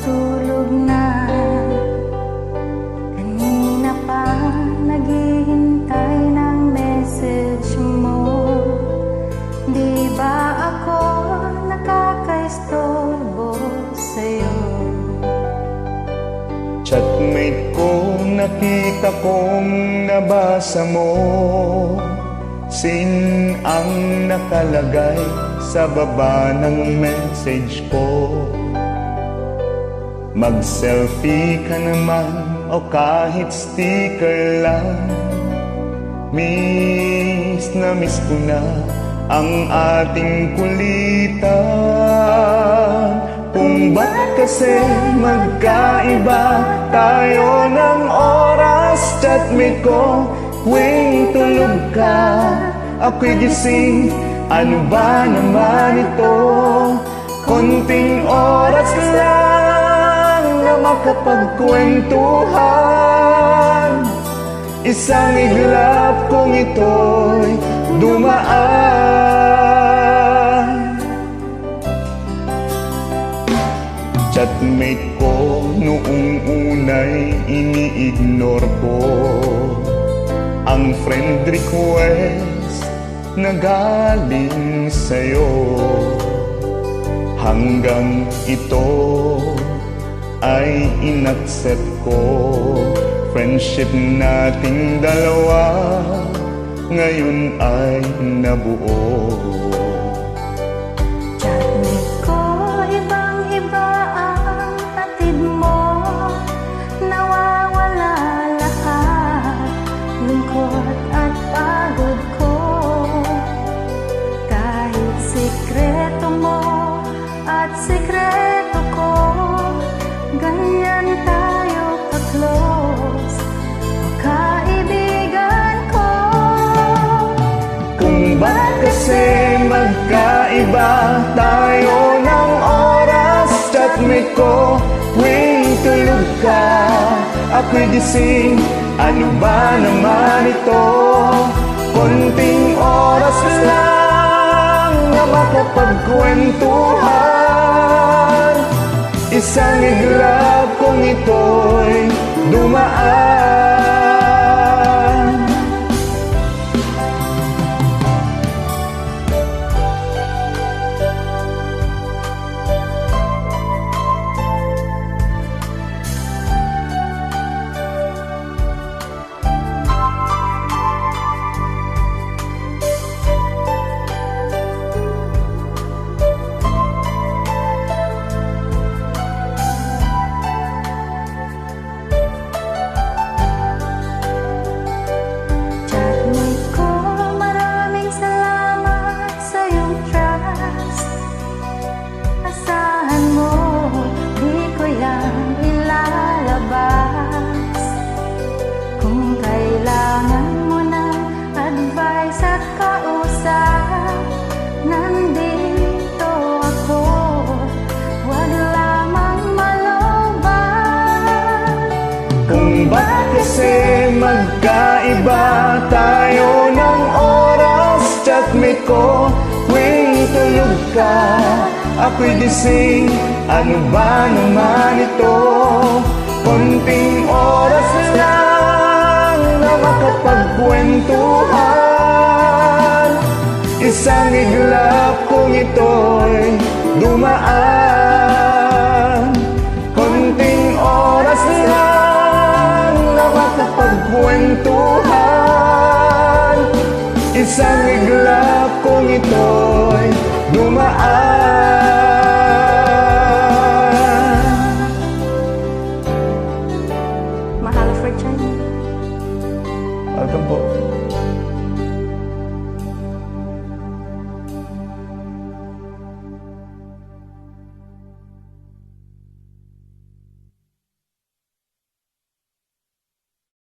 natutulog na. Kanina pa naghihintay ng message mo. Di ba ako nakakaistorbo sa'yo? Chatmate ko, nakita kong nabasa mo. Sin ang nakalagay sa baba ng message ko. Mag-selfie ka naman o kahit sticker lang. Miss na miss ko na ang ating kulitan. Kung ba't kasi magkaiba tayo ng oras, chatmate ko, tuwing tulog ka, ako'y gising. Ano ba naman ito? Konting oras lang na makapagkwentuhan. Isang iglap kong ito'y dumaan. Chatmate ko, noong unay ini-ignore ko ang friend request na galing sa'yo. Hanggang ito ay inaccept ko. Friendship nating dalawa ngayon ay nabuo. Chatmate ko, ibang-iba ang hatid mo. Nawawala lahat, lungkot at pagod ko. Kahit sikreto mo at sikreto ko, ganyan tayo ka-close, kaibigan ko. Kung ba't kasi magkaiba tayo ng oras, chatmate ko, tuwing tulog ka, ako'y gising. Ano ba naman ito? Konting oras lang na makapagkwentuhan. Isang iglap kong ito'y dumaan. Kung ba't kasi magkaiba tayo ng oras, chatmate ko, tuwing tulog ka, ako'y gising. Ano ba naman ito? Konting oras lang na makapagkwentuhan. Isang iglap kong ito'y dumaan. Konting oras lang na makapagkwentuhan. Isang iglap kong ito'y dumaan. Mahalo for China. Welcome po.